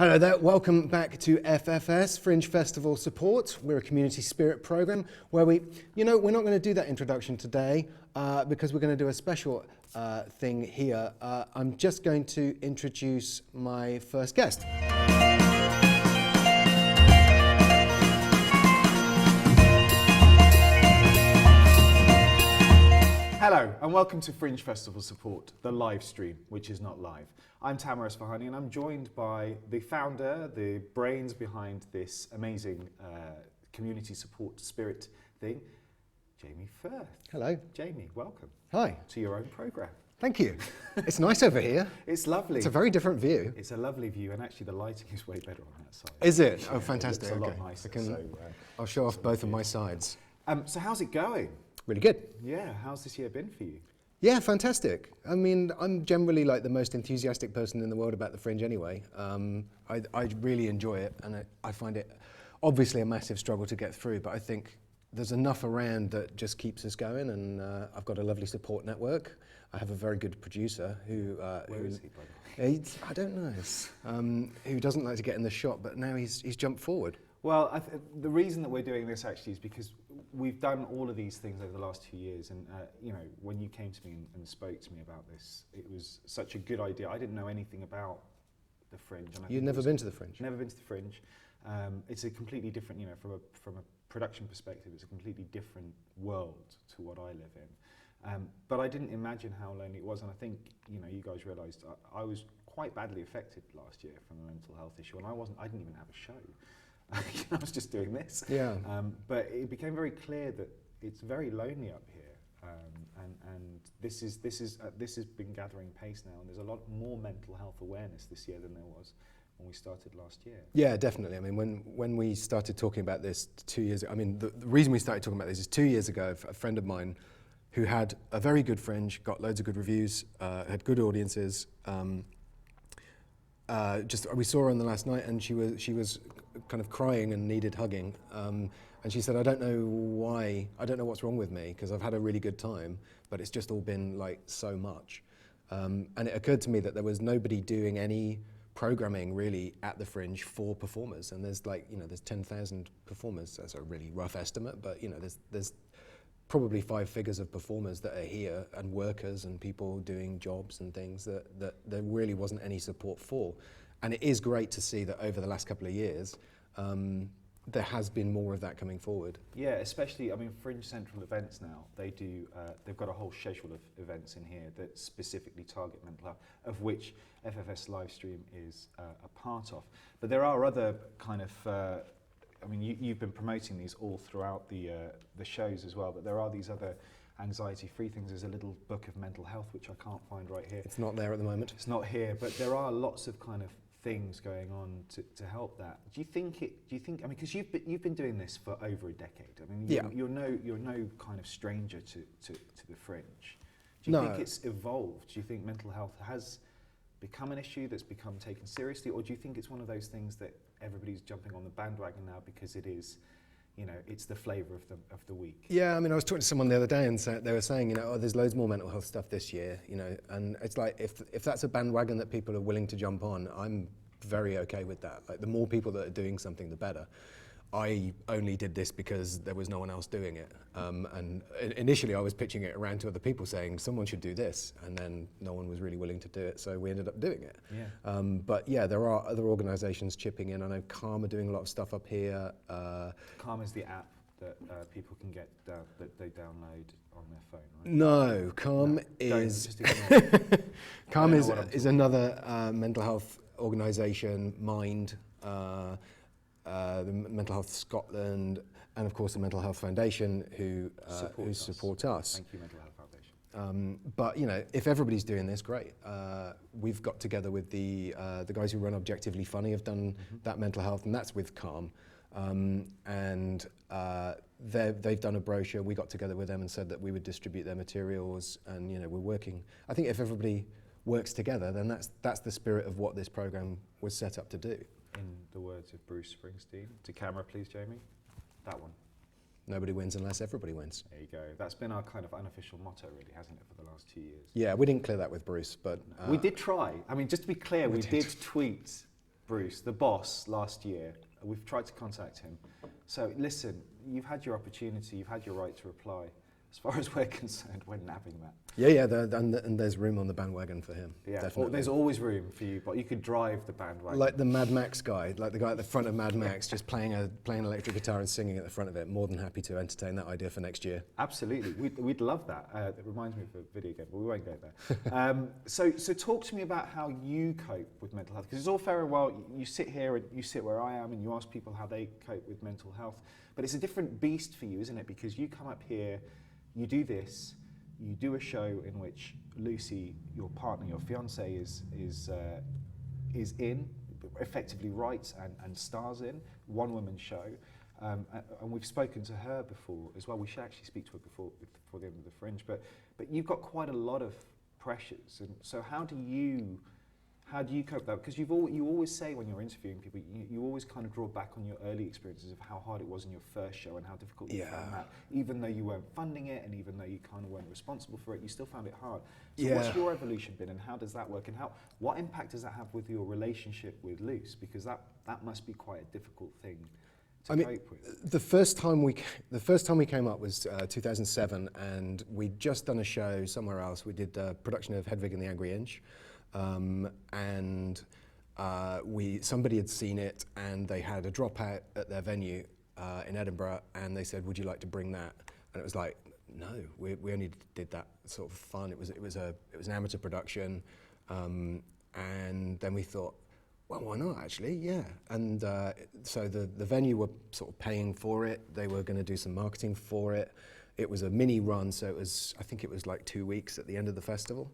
Hello there, welcome back to FFS, Fringe Festival Support. We're a community spirit program where we're not going to do that introduction today because we're going to do a special thing here. I'm just going to introduce my first guest. Hello and welcome to Fringe Festival Support, the live stream, which is not live. I'm Tamer Esfahani and I'm joined by the founder, the brains behind this amazing community support spirit thing, Jamie Firth. Hello. Jamie, welcome. Hi. To your own programme. Thank you. It's nice over here. It's lovely. It's a very different view. It's a lovely view and actually the lighting is way better on that side. Is it? Yeah, Oh, fantastic. It's a lot Okay. nicer. I'll show off both of my sides. So how's it going? Really good. Yeah, how's this year been for you? Yeah, fantastic. I mean, I'm generally like the most enthusiastic person in the world about the Fringe anyway. I really enjoy it, and I find it obviously a massive struggle to get through, but I think there's enough around that just keeps us going, and I've got a lovely support network. I have a very good producer who... Where is he, by the way? I don't know, who doesn't like to get in the shot, but now he's jumped forward. Well, the reason that we're doing this actually is because we've done all of these things over the last 2 years, and when you came to me and spoke to me about this, it was such a good idea. I didn't know anything about the Fringe. You've never been to the Fringe? Never been to the Fringe. It's a completely different, from a production perspective, it's a completely different world to what I live in. But I didn't imagine how lonely it was, and I think you guys realised I was quite badly affected last year from a mental health issue, and I didn't even have a show. I was just doing this. Yeah. But it became very clear that it's very lonely up here, and this has been gathering pace now, and there's a lot more mental health awareness this year than there was when we started last year. Yeah, definitely. I mean, when we started talking about this 2 years ago, I mean, the reason we started talking about this is 2 years ago, a friend of mine who had a very good Fringe, got loads of good reviews, had good audiences. We saw her on the last night, and she was kind of crying and needed hugging. And she said, I don't know why, I don't know what's wrong with me, because I've had a really good time, but it's just all been like so much. And it occurred to me that there was nobody doing any programming really at the Fringe for performers. And there's there's 10,000 performers. That's a really rough estimate, but there's probably 5 figures of performers that are here, and workers and people doing jobs and things that there really wasn't any support for. And it is great to see that over the last couple of years, there has been more of that coming forward. Yeah, especially, Fringe Central events now, they've got a whole schedule of events in here that specifically target mental health, of which FFS Livestream is a part of. But there are other kind of, you've been promoting these all throughout the shows as well, but there are these other anxiety-free things. There's a little book of mental health, which I can't find right here. It's not there at the moment. It's not here, but there are lots of kind of things going on to help that. Do you think, because you've been doing this for over a decade. You're no kind of stranger to the Fringe. Do you think it's evolved? Do you think mental health has become an issue that's become taken seriously, or do you think it's one of those things that everybody's jumping on the bandwagon now because it is, it's the flavour of the week? Yeah, I was talking to someone the other day, and they were saying, there's loads more mental health stuff this year, and it's like, if that's a bandwagon that people are willing to jump on, I'm very okay with that. Like, the more people that are doing something, the better. I only did this because there was no one else doing it. And initially I was pitching it around to other people saying someone should do this, and then no one was really willing to do it, so we ended up doing it. Yeah. But yeah, there are other organisations chipping in. I know Calm are doing a lot of stuff up here. Calm is the app that people can get that they download on their phone, right? No, Calm is Calm is another mental health organisation, Mind. The Mental Health Scotland, and of course the Mental Health Foundation, who support us. Thank you, Mental Health Foundation. But if everybody's doing this, great. We've got together with the guys who run Objectively Funny, have done that mental health, and that's with Calm. And they've done a brochure. We got together with them and said that we would distribute their materials, and we're working. I think if everybody works together, then that's the spirit of what this program was set up to do. In the words of Bruce Springsteen, to camera please, Jamie, that one. Nobody wins unless everybody wins. There you go. That's been our kind of unofficial motto, really, hasn't it, for the last 2 years? Yeah, we didn't clear that with Bruce, but... we did try. Just to be clear, we did tweet Bruce, the boss, last year. We've tried to contact him. So listen, you've had your opportunity, you've had your right to reply. As far as we're concerned, we're nabbing that. Yeah, and there's room on the bandwagon for him. Yeah, definitely. There's always room for you, but you could drive the bandwagon. Like the Mad Max guy, like the guy at the front of Mad Max, just playing an electric guitar and singing at the front of it. More than happy to entertain that idea for next year. Absolutely, we'd love that. It reminds me of a video game, but we won't go there. So talk to me about how you cope with mental health, because it's all fair and well. You sit here and you sit where I am, and you ask people how they cope with mental health, but it's a different beast for you, isn't it? Because you come up here, you do this, you do a show in which Lucy, your partner, your fiance, is in, effectively writes and stars in, one-woman show, and we've spoken to her before as well. We should actually speak to her before the end of the Fringe, but you've got quite a lot of pressures, and so how do you cope with that? Because you always say when you're interviewing people, you always kind of draw back on your early experiences of how hard it was in your first show and how difficult you found that. Even though you weren't funding it and even though you kind of weren't responsible for it, you still found it hard. So what's your evolution been, and how does that work, and what impact does that have with your relationship with Luce? Because that must be quite a difficult thing to cope with. The first time we came up was 2007, and we'd just done a show somewhere else. We did a production of Hedwig and the Angry Inch. Somebody had seen it, and they had a dropout at their venue in Edinburgh, and they said, "Would you like to bring that?" And it was like, "No, we only did that sort of fun. It was an amateur production," and then we thought, well, why not actually? Yeah, and so the venue were sort of paying for it. They were going to do some marketing for it. It was a mini run, so I think it was like 2 weeks at the end of the festival.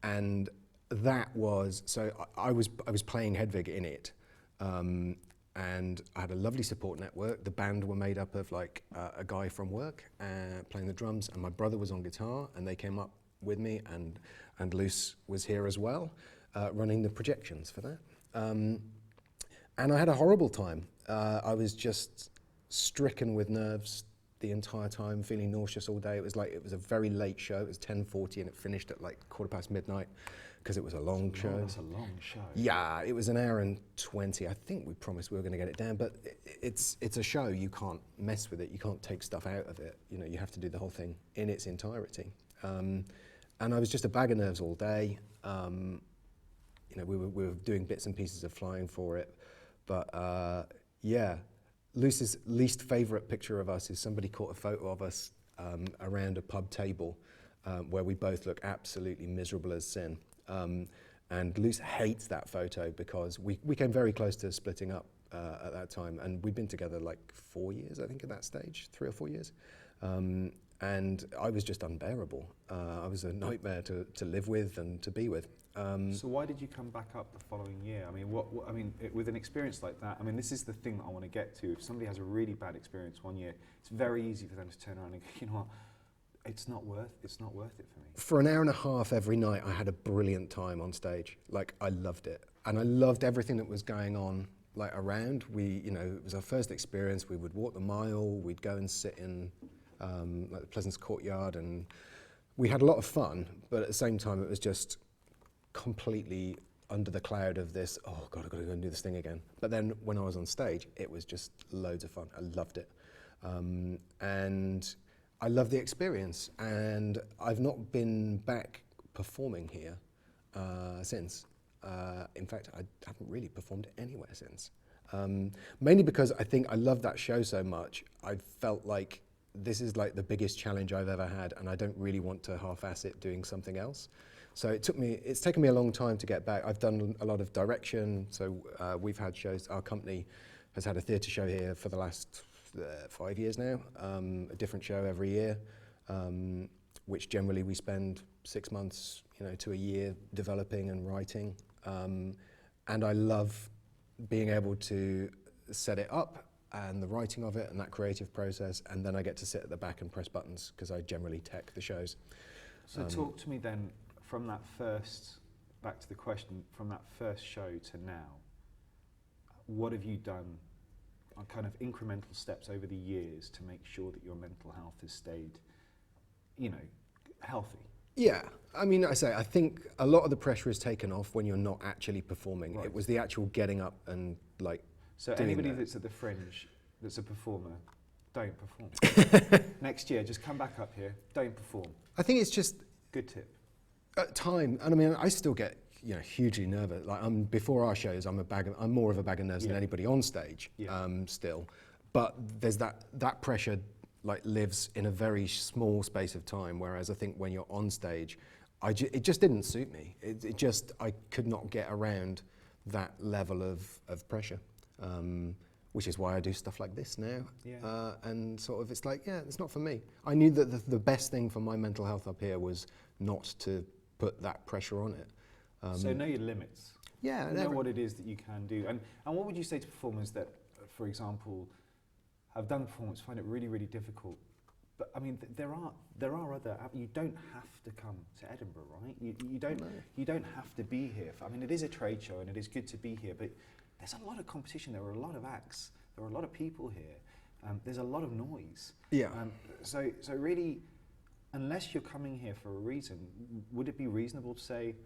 And that was, so I was playing Hedwig in it, and I had a lovely support network. The band were made up of like a guy from work playing the drums, and my brother was on guitar, and they came up with me, and Luce was here as well, running the projections for that. And I had a horrible time. I was just stricken with nerves the entire time, feeling nauseous all day. It was a very late show. It was 10:40 and it finished at like midnight because it was a long show. That's a long show. Yeah, it was an hour and 20. I think we promised we were going to get it down, but it's a show. You can't mess with it. You can't take stuff out of it. You know, you have to do the whole thing in its entirety. And I was just a bag of nerves all day. You know, we were doing bits and pieces of flying for it, but yeah. Luce's least favourite picture of us is somebody caught a photo of us around a pub table where we both look absolutely miserable as sin. And Luce hates that photo because we came very close to splitting up at that time, and we'd been together like 4 years, I think, at that stage, 3 or 4 years. And I was just unbearable. I was a nightmare to live with and to be with. So why did you come back up the following year? I mean, with an experience like that, I mean, this is the thing that I want to get to. If somebody has a really bad experience one year, it's very easy for them to turn around and go, you know what, it's not worth it for me. For an hour and a half every night, I had a brilliant time on stage. Like, I loved it. And I loved everything that was going on, like, around. It was our first experience. We would walk the mile, we'd go and sit in like the Pleasance Courtyard, and we had a lot of fun, but at the same time, it was just completely under the cloud of this, oh God, I've got to go and do this thing again. But then when I was on stage, it was just loads of fun. I loved it. And I love the experience. And I've not been back performing here since. In fact, I haven't really performed anywhere since. Mainly because I think I love that show so much. I felt like this is like the biggest challenge I've ever had, and I don't really want to half-ass it doing something else. So it's taken me a long time to get back. I've done a lot of direction, so we've had shows. Our company has had a theatre show here for the last 5 years now, a different show every year, which generally we spend 6 months, to a year developing and writing. And I love being able to set it up and the writing of it and that creative process, and then I get to sit at the back and press buttons because I generally tech the shows. So talk to me then, from that first, back to the question, from that first show to now, what have you done on kind of incremental steps over the years to make sure that your mental health has stayed, healthy? Yeah, I mean, I think a lot of the pressure is taken off when you're not actually performing. Right. It was the actual getting up and like. So doing anybody that. that's at the Fringe, that's a performer, don't perform. Next year, just come back up here, don't perform. I think it's just good tip. At time, and I mean, I still get hugely nervous. Like before our shows, I'm more of a bag of nerves than anybody on stage. Still, but there's that pressure like lives in a very small space of time. Whereas I think when you're on stage, it just didn't suit me. I could not get around that level of pressure. Which is why I do stuff like this now. And sort of, it's like, it's not for me. I knew that the best thing for my mental health up here was not to put that pressure on it. So know your limits. Yeah. Know what it is that you can do. And what would you say to performers that, for example, have done performance, find it really, really difficult? But I mean, there are other, you don't have to come to Edinburgh, right? You don't have to be here. I mean, it is a trade show and it is good to be here, but there's a lot of competition. There are a lot of acts. There are a lot of people here. There's a lot of noise. So really, unless you're coming here for a reason, would it be reasonable to say,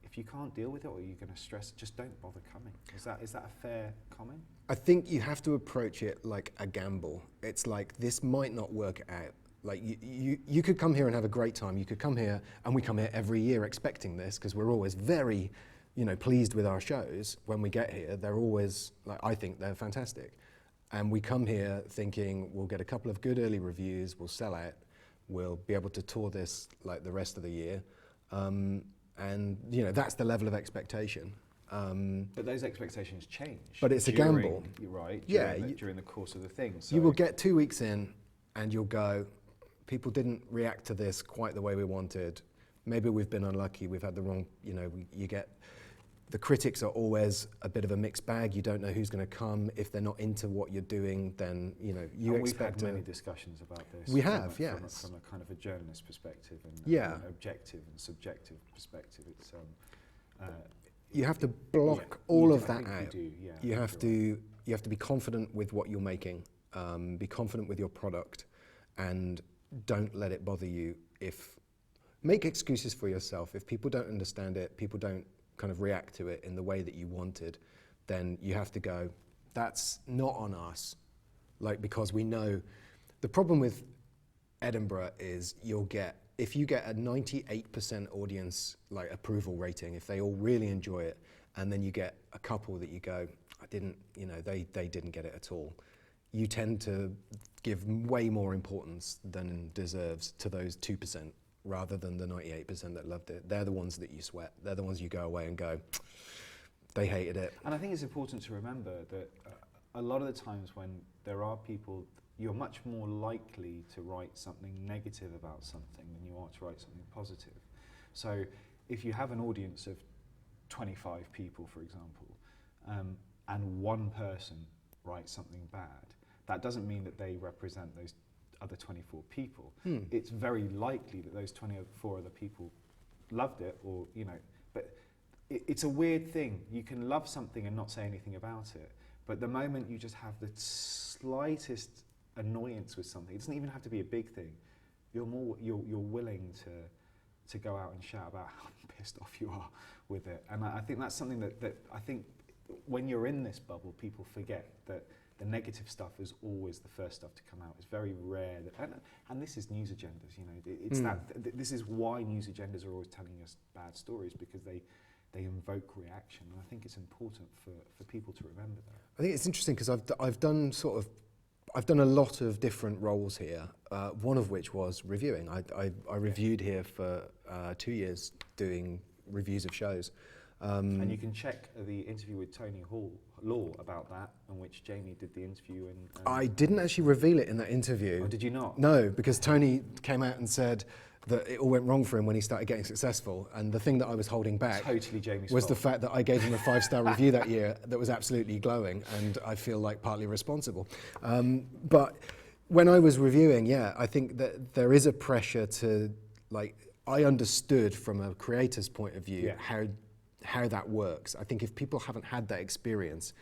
if you can't deal with it or you're going to stress, just don't bother coming? Is that a fair comment? I think you have to approach it like a gamble. It's like, this might not work out. Like you could come here and have a great time. You could come here, and we come here every year expecting this because we're always very pleased with our shows. When we get here, they're always, I think they're fantastic. And we come here thinking we'll get a couple of good early reviews, we'll sell out, we'll be able to tour this like the rest of the year. And that's the level of expectation. But those expectations change. But it's a gamble. You're right. During the course of the thing. So you will get 2 weeks in and you'll go, people didn't react to this quite the way we wanted. Maybe we've been unlucky, we've had the wrong, you get, the critics are always a bit of a mixed bag. You don't know who's going to come. If they're not into what you're doing, then you expect. We've had many discussions about this. We have, yes. From a kind of a journalist perspective and an objective and subjective perspective. It's you have to block all of that out. You have to be confident with what you're making. Be confident with your product, and don't let it bother you. Make excuses for yourself. If people don't understand it, people don't kind of react to it in the way that you wanted, then you have to go, that's not on us. Because we know the problem with Edinburgh is if you get a 98% audience approval rating, if they all really enjoy it, and then you get a couple that you go, they didn't get it at all. You tend to give way more importance than deserves to those 2%. Rather than the 98% that loved it. They're the ones that you sweat. They're the ones you go away and go, they hated it. And I think it's important to remember that a lot of the times when there are people, you're much more likely to write something negative about something than you are to write something positive. So if you have an audience of 25 people, for example, and one person writes something bad, that doesn't mean that they represent those other 24 people. It's very likely that those 24 other people loved it, but it's a weird thing. You can love something and not say anything about it, but the moment you just have the slightest annoyance with something, it doesn't even have to be a big thing, you're willing to go out and shout about how pissed off you are with it. And I think that's something that I think when you're in this bubble, people forget that the negative stuff is always the first stuff to come out. It's very rare and this is news agendas, it's this is why news agendas are always telling us bad stories, because they invoke reaction. And I think it's important for people to remember that. I think it's interesting because I've done a lot of different roles here, one of which was reviewing. I reviewed here for 2 years doing reviews of shows. And you can check the interview with Tony Law about that, in which Jamie did the interview. And I didn't actually reveal it in that interview. Oh, did you not? No, because Tony came out and said that it all went wrong for him when he started getting successful, and the thing that I was holding back was the fact that I gave him a 5-star review that year that was absolutely glowing, and I feel like partly responsible. But when I was reviewing, I think that there is a pressure to, I understood from a creator's point of view how that works. I think if people haven't had that experience,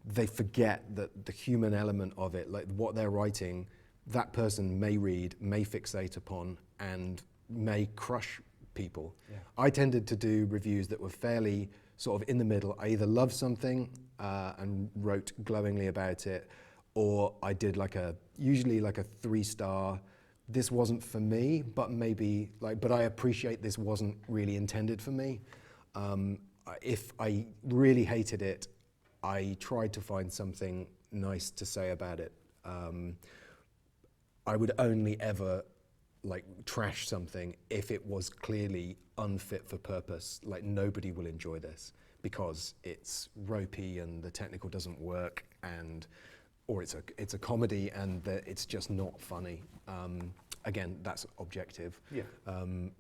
they forget that the human element of it, what they're writing, that person may read, may fixate upon, and may crush people. Yeah. I tended to do reviews that were fairly sort of in the middle. I either loved something and wrote glowingly about it, or I did usually like a 3-star. This wasn't for me, but maybe but I appreciate this wasn't really intended for me. If I really hated it, I tried to find something nice to say about it. I would only ever trash something if it was clearly unfit for purpose. Like, nobody will enjoy this because it's ropey and the technical doesn't work, or it's a comedy and it's just not funny. Again, that's objective. Yeah.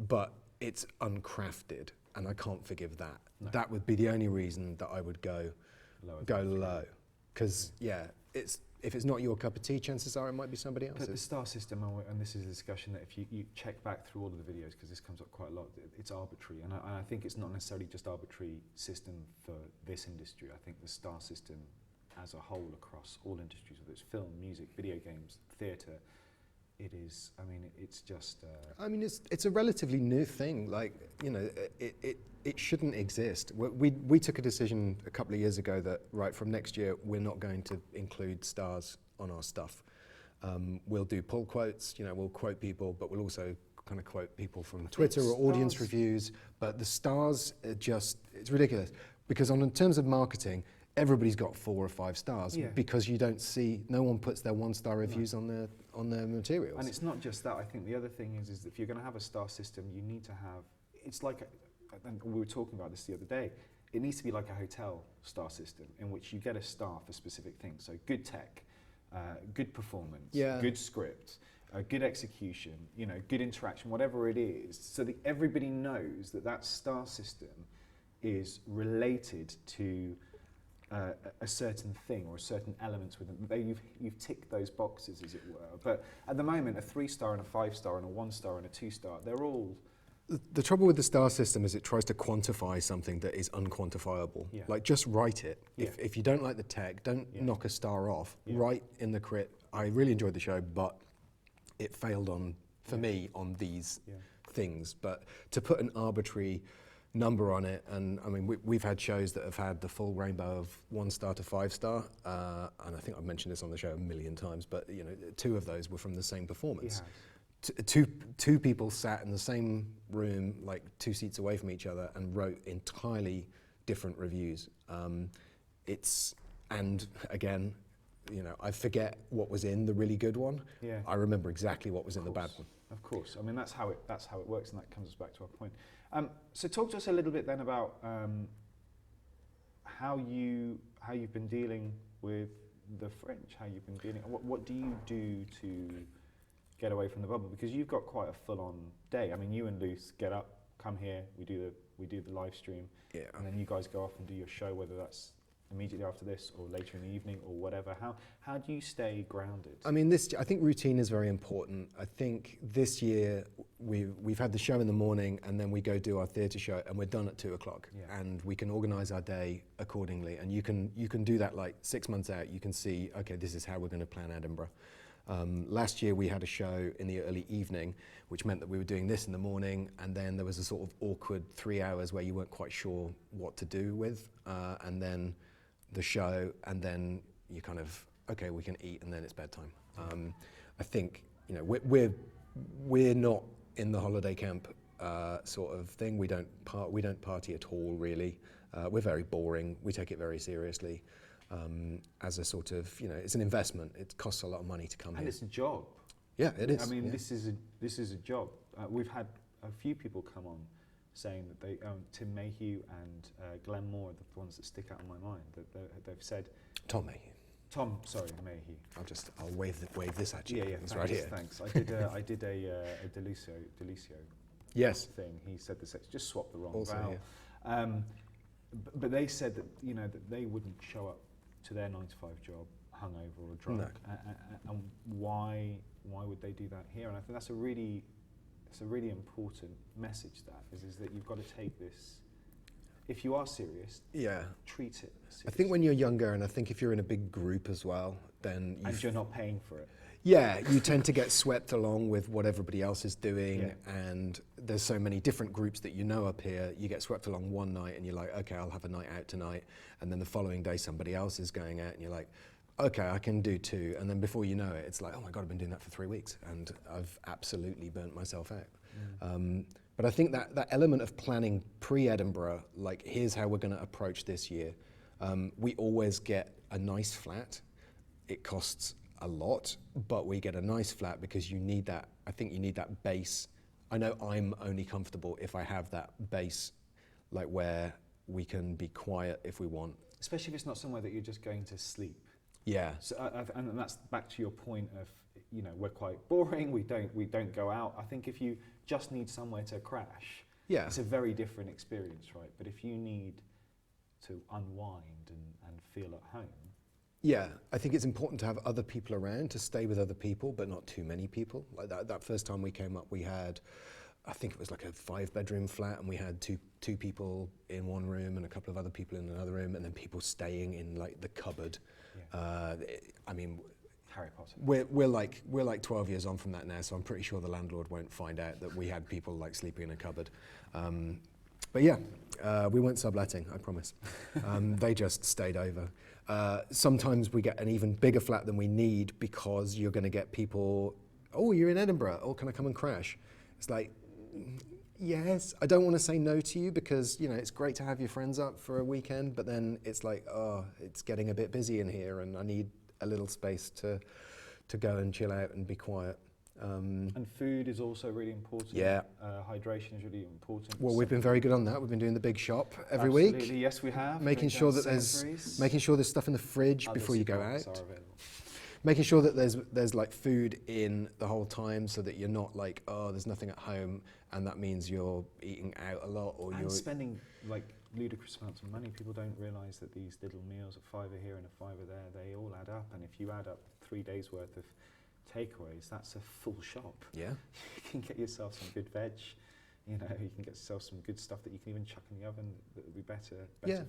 But it's uncrafted, and I can't forgive that. No. That would be the only reason that I would go low. Because if it's not your cup of tea, chances are it might be somebody else's. But the star system, and this is a discussion that if you check back through all of the videos, because this comes up quite a lot, it's arbitrary. And I think it's not necessarily just arbitrary system for this industry. I think the star system as a whole across all industries, whether it's film, music, video games, theatre, it is, it's just... it's a relatively new thing. It shouldn't exist. We took a decision a couple of years ago that, right, from next year, we're not going to include stars on our stuff. We'll do pull quotes, we'll quote people, but we'll also kind of quote people from Twitter or audience reviews. But the stars, it's ridiculous. Because in terms of marketing, everybody's got 4 or 5 stars because you don't see, no one puts their 1-star reviews on their materials. And it's not just that. I think the other thing is that if you're going to have a star system, you need to have, it's like, and we were talking about this the other day, it needs to be like a hotel star system in which you get a star for specific things. So good tech, good performance, good script, good execution, good interaction, whatever it is, so that everybody knows that star system is related to a certain thing or a certain elements within. You've ticked those boxes, as it were. But at the moment, a 3-star and a 5-star and a 1-star and a 2-star, they're all... The trouble with the star system is it tries to quantify something that is unquantifiable. Yeah. Like, just write it. Yeah. If you don't like the tech, don't knock a star off. Yeah. Write in the crit, I really enjoyed the show, but it failed for me on these things. But to put an arbitrary number on it, and we've had shows that have had the full rainbow of 1-star to 5-star, and I think I've mentioned this on the show a million times, but 2 of those were from the same performance. Two people sat in the same room, like 2 seats away from each other, and wrote entirely different reviews. And again, I forget what was in the really good one. Yeah. I remember exactly what was in the bad one. Of course. that's how it works, and that comes us back to our point. So talk to us a little bit then about how you've been dealing with the Fringe. How you've been dealing. What do you do to get away from the bubble? Because you've got quite a full-on day. You and Luce get up, come here, we do the live stream, and then you guys go off and do your show, whether that's immediately after this or later in the evening or whatever. How do you stay grounded? I think routine is very important. I think this year we've had the show in the morning, and then we go do our theatre show, and we're done at 2:00, and we can organise our day accordingly. And you can do that like 6 months out. You can see, okay, this is how we're going to plan Edinburgh. Last year we had a show in the early evening, which meant that we were doing this in the morning, and then there was a sort of awkward 3 hours where you weren't quite sure what to do with, and then the show, and then you kind of, okay, we can eat, and then it's bedtime. I think we're not in the holiday camp sort of thing. We don't party at all, really. We're very boring. We take it very seriously. As a sort of, it's an investment. It costs a lot of money to come here. And it's a job. Yeah, it is. This is a job. We've had a few people come on saying that they, Tim Mayhew and Glenn Moore are the ones that stick out in my mind. That they've said. Tom Mayhew. Mayhew. I'll wave this at you. Yeah, it's right here. Thanks. I did a Delisio. Yes. Thing. He said this. Just swap the wrong also, vowel. Yeah. But they said that that they wouldn't show up to their 9-to-5 job hungover or drunk. No. And why would they do that here? And I think that's a really important message. That is that you've got to take this. If you are serious, treat it seriously. I think when you're younger, and I think if you're in a big group as well, then you're not paying for it. Yeah, you tend to get swept along with what everybody else is doing, and there's so many different groups that you know up here. You get swept along one night and you're like, okay, I'll have a night out tonight, and then the following day somebody else is going out and you're like, okay, I can do 2, and then before you know it, it's like, oh my God, I've been doing that for 3 weeks, and I've absolutely burnt myself out. But I think that element of planning pre-Edinburgh, like here's how we're going to approach this year. We always get a nice flat. It costs a lot, but we get a nice flat because you need that. I think you need that base. I know I'm only comfortable if I have that base, like where we can be quiet if we want. Especially if it's not somewhere that you're just going to sleep. Yeah. So, and that's back to your point of, you know, we're quite boring. We don't go out. I think if you just need somewhere to crash, it's a very different experience, right? But if you need to unwind and feel at home. Yeah, I think it's important to have other people around, to stay with other people, but not too many people. Like that first time we came up, we had, I think it was like a 5-bedroom flat, and we had two people in one room and a couple of other people in another room, and then people staying in like the cupboard. Yeah. I mean, Harry Potter. We're like 12 years on from that now, so I'm pretty sure the landlord won't find out that we had people like sleeping in a cupboard. But yeah, we weren't subletting, I promise. They just stayed over. Sometimes we get an even bigger flat than we need because you're going to get people, oh, you're in Edinburgh, oh, can I come and crash? It's like, yes, I don't want to say no to you because, you know, it's great to have your friends up for a weekend, but then it's like, oh, it's getting a bit busy in here and I need a little space to go and chill out and be quiet. And food is also really important. Yeah. Hydration is really important. Well, we've been very good on that. We've been doing the big shop every Absolutely. week. Yes, we have. Making sure that there's stuff in the fridge before you go out. Making sure that there's like food in the whole time, so that you're not like, oh, there's nothing at home, and that means you're eating out a lot, or you're spending like ludicrous amounts of money. People don't realise that these little meals, a £5 here and a £5 there, they all add up. And if you add up 3 days worth of takeaways, that's a full shop. Yeah. You can get yourself some good veg, you know, you can get yourself some good stuff that you can even chuck in the oven that would be better for you.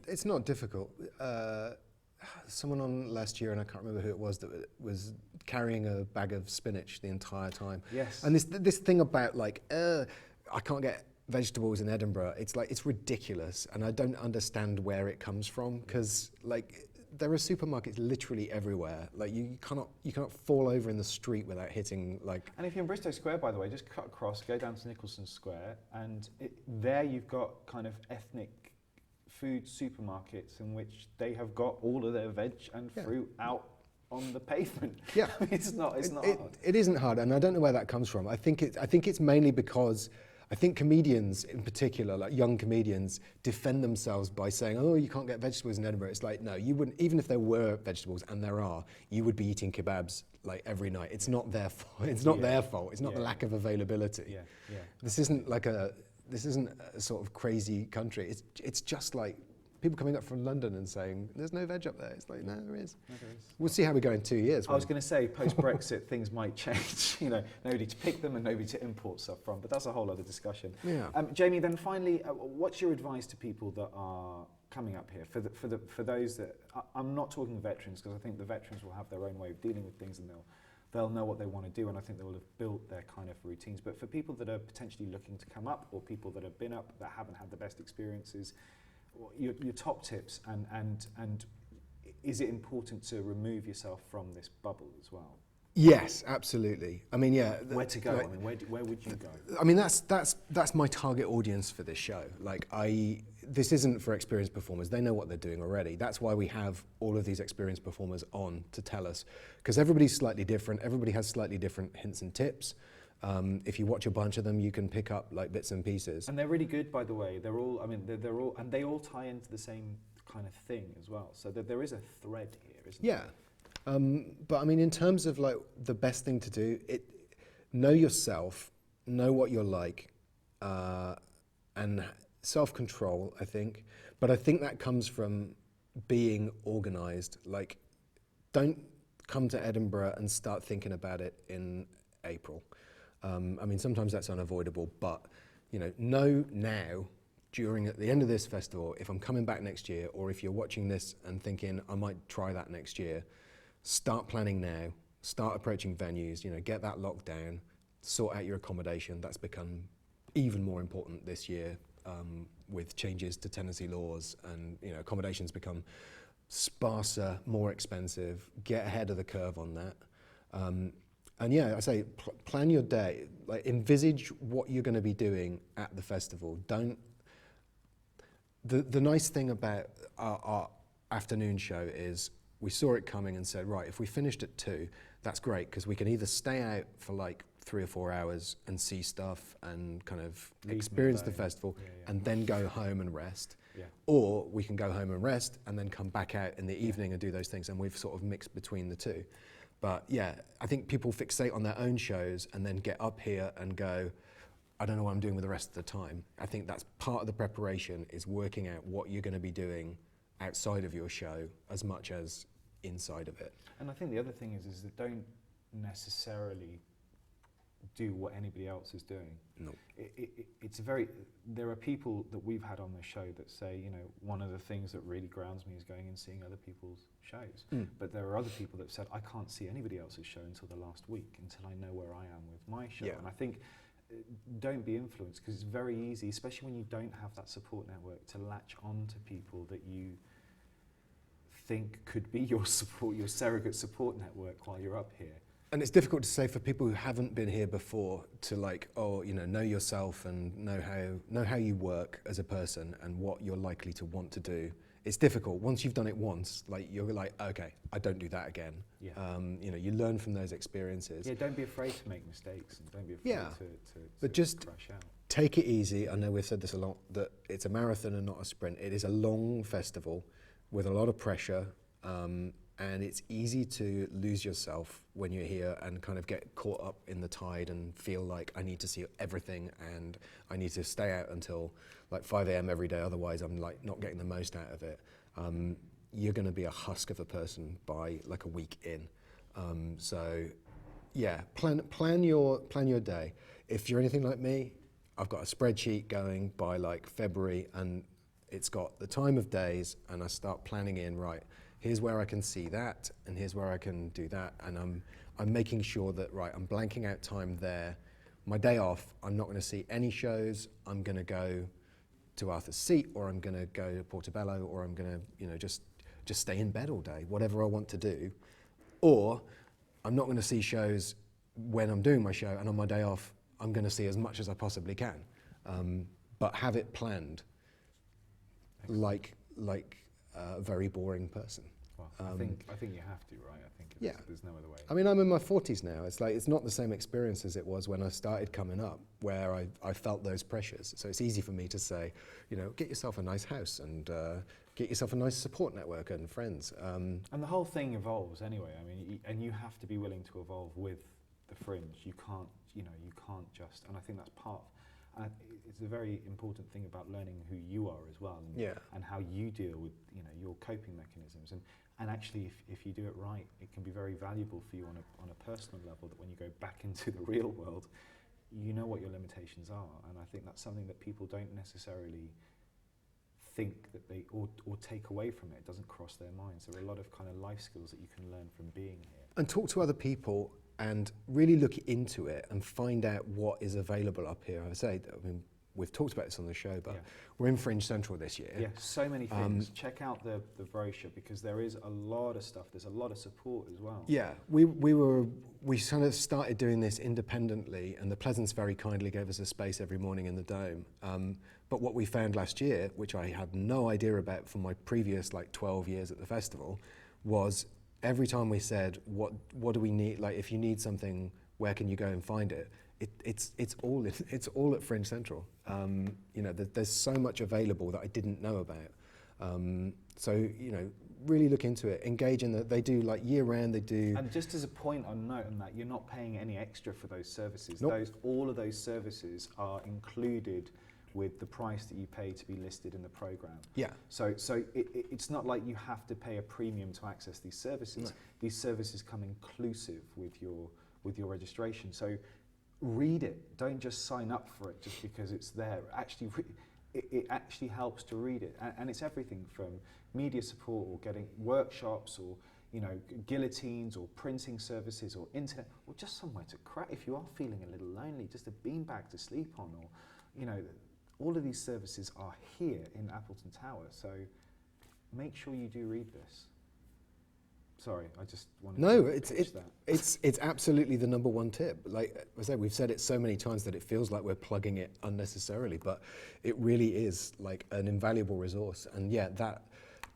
It's not difficult. Someone on last year, and I can't remember who it was, that was carrying a bag of spinach the entire time. Yes. And this thing about like, I can't get vegetables in Edinburgh, it's like, it's ridiculous, and I don't understand where it comes from, because like, there are supermarkets literally everywhere. Like you cannot fall over in the street without hitting like. And if you're in Bristow Square, by the way, just cut across, go down to Nicholson Square, and there you've got kind of ethnic food supermarkets in which they have got all of their veg and fruit out on the pavement. Yeah, I mean, it's not hard. It isn't hard, and I don't know where that comes from. I think it's mainly because I think comedians in particular, like young comedians, defend themselves by saying, oh, you can't get vegetables in Edinburgh. It's like, no, you wouldn't, even if there were vegetables, and there are, you would be eating kebabs like every night. It's not their fault. It's not their fault. It's not the lack of availability. This isn't a sort of crazy country. It's just like people coming up from London and saying, there's no veg up there. It's like, no, there is. No, there is. We'll see how we go in 2 years. I was going to say, post-Brexit, things might change. You know, nobody to pick them and nobody to import stuff from, but that's a whole other discussion. Yeah. Jamie, then finally, what's your advice to people that are coming up here? For those that, I'm not talking veterans, because I think the veterans will have their own way of dealing with things, and they'll know what they want to do, and I think they will have built their kind of routines. But for people that are potentially looking to come up, or people that have been up that haven't had the best experiences, your top tips, and is it important to remove yourself from this bubble as well? Yes, absolutely. I mean, yeah. Where to go? Like, I mean, where would you go? I mean, that's my target audience for this show. Like, this isn't for experienced performers. They know what they're doing already. That's why we have all of these experienced performers on to tell us, because everybody's slightly different. Everybody has slightly different hints and tips. If you watch a bunch of them, you can pick up like bits and pieces. And they're really good, by the way. They're all, I mean, they're all, and they all tie into the same kind of thing as well. So there is a thread here, isn't there? Yeah. But I mean, in terms of like the best thing to do, know yourself, know what you're like, and self-control, I think. But I think that comes from being organised. Like, don't come to Edinburgh and start thinking about it in April. I mean, sometimes that's unavoidable, but you know now, at the end of this festival, if I'm coming back next year, or if you're watching this and thinking I might try that next year, start planning now. start approaching venues, get that locked down, sort out your accommodation. That's become even more important this year with changes to tenancy laws, and accommodations become sparser, more expensive. Get ahead of the curve on that. And yeah, I say plan your day, like envisage what you're going to be doing at the festival. The nice thing about our afternoon show is we saw it coming and said, right, if we finished at 2, that's great, because we can either stay out for like 3 or 4 hours and see stuff and kind of experience the festival and then go home and rest. Yeah. Or we can go home and rest and then come back out in the evening and do those things, and we've sort of mixed between the two. But yeah, I think people fixate on their own shows and then get up here and go, I don't know what I'm doing with the rest of the time. I think that's part of the preparation, is working out what you're going to be doing outside of your show as much as inside of it. And I think the other thing is that don't necessarily do what anybody else is doing. No. There are people that we've had on the show that say, one of the things that really grounds me is going and seeing other people's shows. But there are other people that said, I can't see anybody else's show until the last week, until I know where I am with my show. And I think don't be influenced, because it's very easy, especially when you don't have that support network, to latch on to people that you think could be your surrogate support network while you're up here. And it's difficult to say for people who haven't been here before to know yourself and know how you work as a person and what you're likely to want to do. It's difficult. Once you've done it once, you're like, okay, I don't do that again. Yeah. You learn from those experiences. Yeah, don't be afraid to make mistakes, and don't be afraid to just crash out. Take it easy. I know we've said this a lot, that it's a marathon and not a sprint. It is a long festival with a lot of pressure. And it's easy to lose yourself when you're here and kind of get caught up in the tide and feel like I need to see everything and I need to stay out until like 5 a.m. every day, otherwise I'm like not getting the most out of it. You're going to be a husk of a person by like a week in. So yeah, plan your day. If you're anything like me, I've got a spreadsheet going by like February, and it's got the time of days, and I start planning in, right, here's where I can see that, and here's where I can do that, and I'm making sure that, right, I'm blanking out time there. My day off, I'm not going to see any shows. I'm going to go to Arthur's Seat, or I'm going to go to Portobello, or I'm going to, just stay in bed all day, whatever I want to do. Or I'm not going to see shows when I'm doing my show, and on my day off, I'm going to see as much as I possibly can, but have it planned. Like a very boring person. Well, I think you have to, right? I think there's no other way. I mean, I'm in my 40s now. It's not the same experience as it was when I started coming up, where I felt those pressures. So it's easy for me to say, get yourself a nice house and get yourself a nice support network and friends. And the whole thing evolves anyway. I mean, and you have to be willing to evolve with the Fringe. You can't just. And I think that's part. It's a very important thing about learning who you are as well, and how you deal with your coping mechanisms, and actually if you do it right, it can be very valuable for you on a personal level, that when you go back into the real world, you know what your limitations are. And I think that's something that people don't necessarily think that they or take away from it. It doesn't cross their minds. There are a lot of kind of life skills that you can learn from being here. And talk to other people and really look into it and find out what is available up here. I mean, we've talked about this on the show, but we're in Fringe Central this year. Yeah, so many things. Check out the brochure, because there is a lot of stuff. There's a lot of support as well. Yeah, we kind of started doing this independently, and the Pleasance very kindly gave us a space every morning in the Dome. But what we found last year, which I had no idea about from my previous 12 years at the festival, was every time we said, what do we need? Like, if you need something, where can you go and find it? It's all at Fringe Central. There's so much available that I didn't know about. So really look into it. Engage in that. They do year round. They do. And just as a point on note on that, you're not paying any extra for those services. Nope. All of those services are included with the price that you pay to be listed in the program. Yeah. So it's not like you have to pay a premium to access these services. No. These services come inclusive with your registration. So read it. Don't just sign up for it just because it's there. Actually, it actually helps to read it, and it's everything from media support or getting workshops or you know, guillotines or printing services or internet, or just somewhere to crack. If you are feeling a little lonely, just a beanbag to sleep on, or, you know, all of these services are here in Appleton Tower. So make sure you do read this. Sorry, I just wanted to pitch that. It's absolutely the number one tip. Like I said, we've said it so many times that it feels like we're plugging it unnecessarily, but it really is like an invaluable resource. And yeah,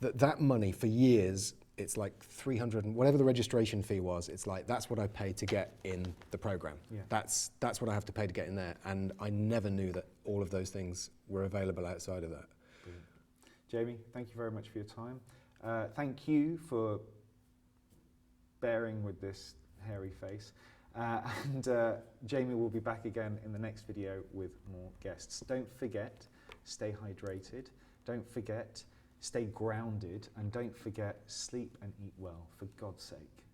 that money for years, it's like 300 and whatever the registration fee was, it's like that's what I paid to get in the program. Yeah. That's what I have to pay to get in there. And I never knew that all of those things were available outside of that. Brilliant. Jamie, thank you very much for your time. Thank you for bearing with this hairy face. And Jamie will be back again in the next video with more guests. Don't forget, stay hydrated. Don't forget, stay grounded. And don't forget, sleep and eat well, for God's sake.